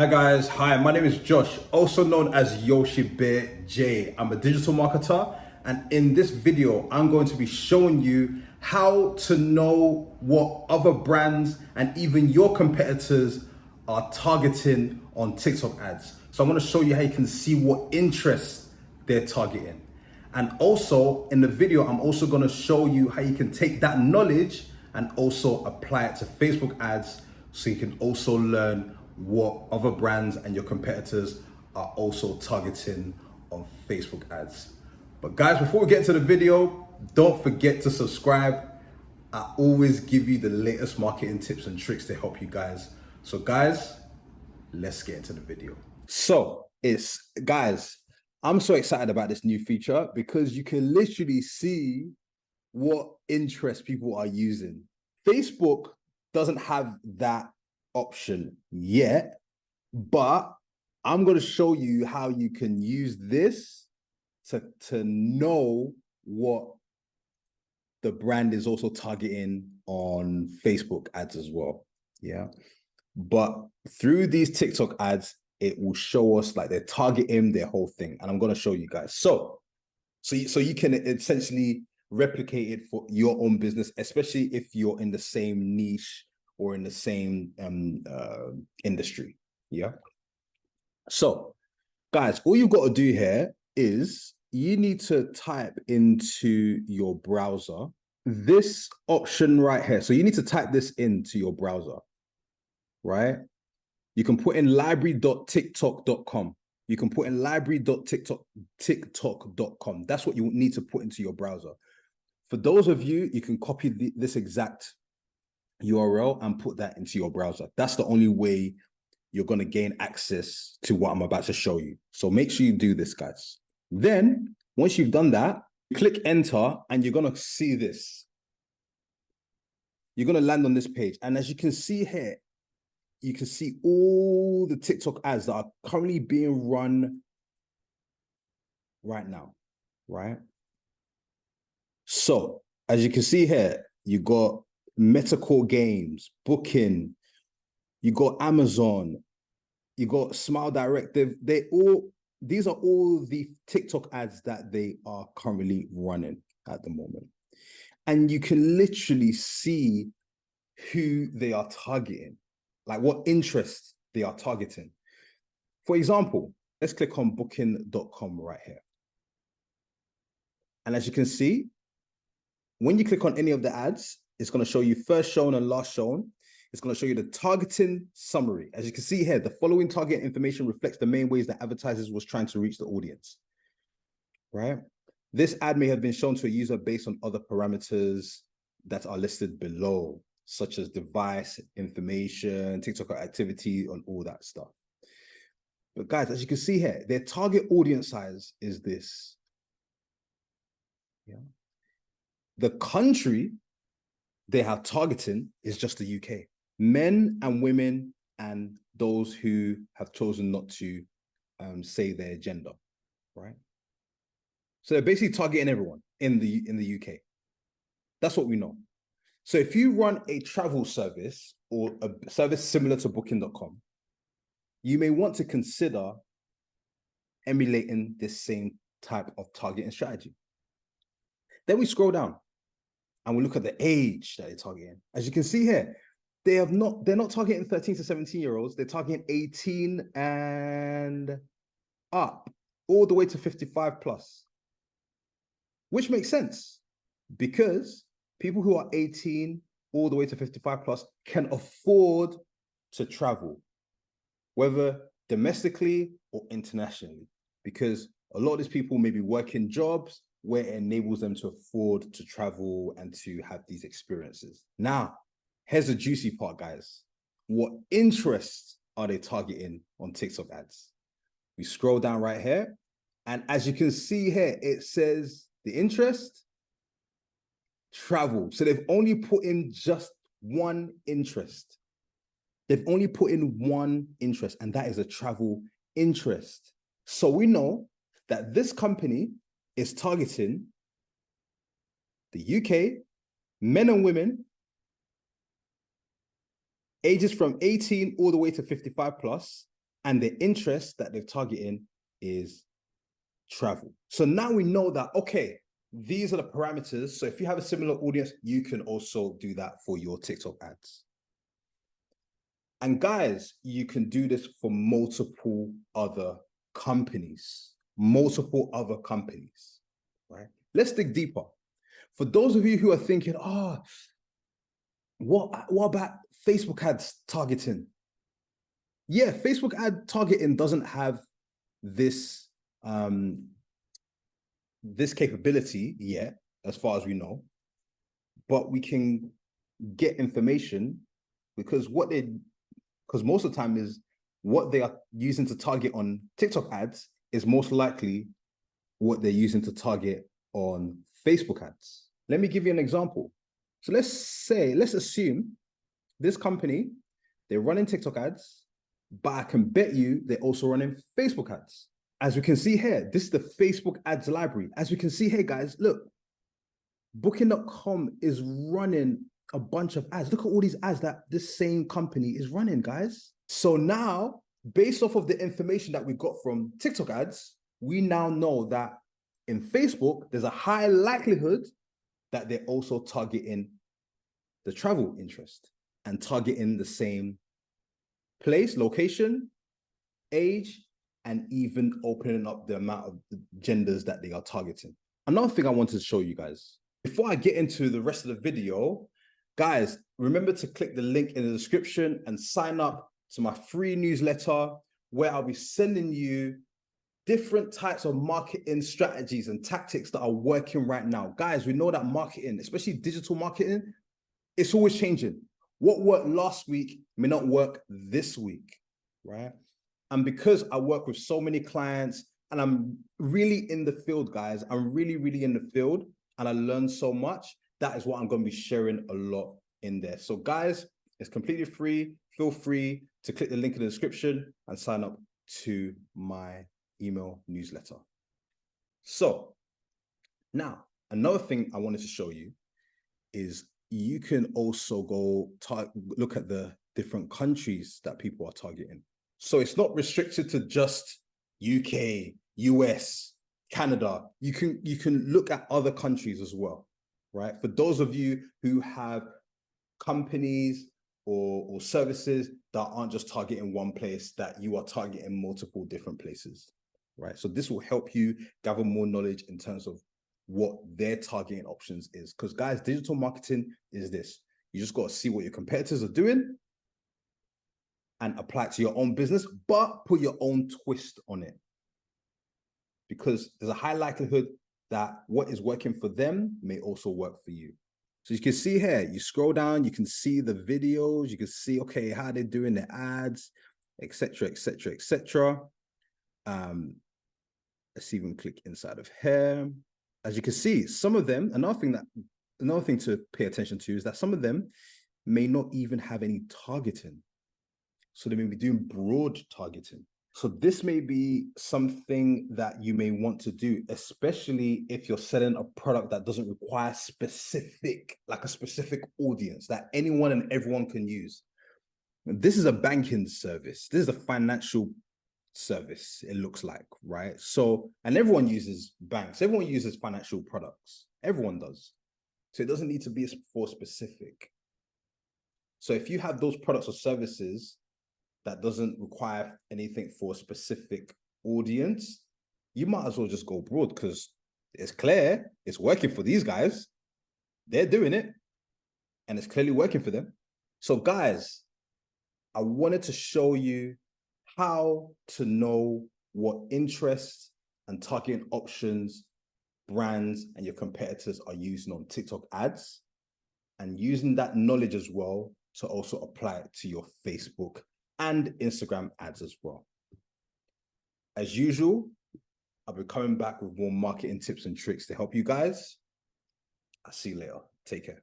Hi guys, hi, my name is Josh, also known as Yoshi Bear J. I'm a digital marketer, and in this video, I'm going to be showing you how to know what other brands and even your competitors are targeting on TikTok ads. So I'm going to show you how you can see what interests they're targeting. And also in the video, I'm also going to show you how you can take that knowledge and also apply it to Facebook ads so you can also learn what other brands and your competitors are also targeting on Facebook ads. But guys, before we get into the video, don't forget to subscribe. I always give you the latest marketing tips and tricks to help you guys. So guys, let's get into the video. So it's guys, I'm so excited about this new feature because you can literally see what interest people are using. Facebook doesn't have that option yet, but I'm going to show you how you can use this to know what the brand is also targeting on Facebook ads as well. Yeah. But through these TikTok ads, it will show us like they're targeting their whole thing. And I'm going to show you guys. So you can essentially replicate it for your own business, especially if you're in the same niche or in the same industry. Yeah. So, guys, all you've got to do here is you need to type into your browser this option right here. So you need to type this into your browser, right? You can put in library.tiktok.com. You can put in library.tiktok.com. That's what you need to put into your browser. For those of you, you can copy this exact URL and put that into your browser. That's the only way you're going to gain access to what I'm about to show you. So make sure you do this, guys. Then, once you've done that, click enter and you're going to see this. You're going to land on this page. And as you can see here, you can see all the TikTok ads that are currently being run right now, right? So, as you can see here, you got Metacore Games, Booking, you got Amazon, you got Smile Direct. These are all the TikTok ads that they are currently running at the moment. And you can literally see who they are targeting, like what interests they are targeting. For example, let's click on booking.com right here. And as you can see, when you click on any of the ads, it's going to show you first shown and last shown. It's going to show you the targeting summary. As you can see here, the following target information reflects the main ways that advertisers was trying to reach the audience, right? This ad may have been shown to a user based on other parameters that are listed below, such as device information, TikTok activity, and all that stuff. But guys, as you can see here, their target audience size is this. Yeah. The country they are targeting is just the UK. Men and women and those who have chosen not to say their gender, right? So they're basically targeting everyone in the UK. That's what we know. So if you run a travel service or a service similar to booking.com, you may want to consider emulating this same type of targeting strategy. Then we scroll down and we look at the age that they're targeting. As you can see here, they're not targeting 13 to 17-year-olds. They're targeting 18 and up, all the way to 55 plus, which makes sense because people who are 18 all the way to 55 plus can afford to travel, whether domestically or internationally, because a lot of these people may be working jobs where it enables them to afford to travel and to have these experiences. Now, here's the juicy part, guys. What interests are they targeting on TikTok ads? We scroll down right here, and as you can see here, it says the interest, travel. So they've only put in just one interest. They've only put in one interest, and that is a travel interest. So we know that this company is targeting the UK, men and women, ages from 18 all the way to 55 plus, and the interest that they're targeting is travel. So now we know that, okay, these are the parameters. So if you have a similar audience, you can also do that for your TikTok ads. And guys, you can do this for multiple other companies, right? Let's dig deeper. For those of you who are thinking, what about Facebook ads targeting? Yeah, Facebook ad targeting doesn't have this this capability yet, as far as we know, but we can get information because most of the time is what they are using to target on TikTok ads is most likely what they're using to target on Facebook ads. Let me give you an example. So let's assume this company, they're running TikTok ads, but I can bet you they're also running Facebook ads. As we can see here, this is the Facebook ads library. As we can see here, guys, look, Booking.com is running a bunch of ads. Look at all these ads that this same company is running, guys. So now, based off of the information that we got from TikTok ads, we now know that in Facebook, there's a high likelihood that they're also targeting the travel interest and targeting the same place, location, age, and even opening up the amount of genders that they are targeting. Another thing I wanted to show you guys, before I get into the rest of the video, guys, remember to click the link in the description and sign up to my free newsletter where I'll be sending you different types of marketing strategies and tactics that are working right now. Guys, we know that marketing, especially digital marketing, it's always changing. What worked last week may not work this week, right? And because I work with so many clients and I'm really in the field, guys, I'm really, really in the field and I learned so much. That is what I'm going to be sharing a lot in there. So guys, it's completely free. Feel free to click the link in the description and sign up to my email newsletter. So now, another thing I wanted to show you is you can also go look at the different countries that people are targeting. So it's not restricted to just UK, US, Canada. You can look at other countries as well, right? For those of you who have companies or services that aren't just targeting one place, that you are targeting multiple different places, right? So this will help you gather more knowledge in terms of what their targeting options is. Because guys, digital marketing is this. You just got to see what your competitors are doing and apply it to your own business, but put your own twist on it. Because there's a high likelihood that what is working for them may also work for you. So you can see here, you scroll down, you can see the videos, you can see, okay, how they're doing the ads, etc., etc., etc. Let's even click inside of here. As you can see, some of them, another thing to pay attention to is that some of them may not even have any targeting. So they may be doing broad targeting. So this may be something that you may want to do, especially if you're selling a product that doesn't require a specific audience that anyone and everyone can use. This is a banking service. This is a financial service, it looks like, right? So, and everyone uses banks, everyone uses financial products, everyone does. So it doesn't need to be for specific. So if you have those products or services that doesn't require anything for a specific audience, you might as well just go broad because it's clear it's working for these guys. They're doing it and it's clearly working for them. So guys, I wanted to show you how to know what interests and targeting options brands and your competitors are using on TikTok ads, and using that knowledge as well to also apply it to your Facebook and Instagram ads as well. As usual, I'll be coming back with more marketing tips and tricks to help you guys. I'll see you later. Take care.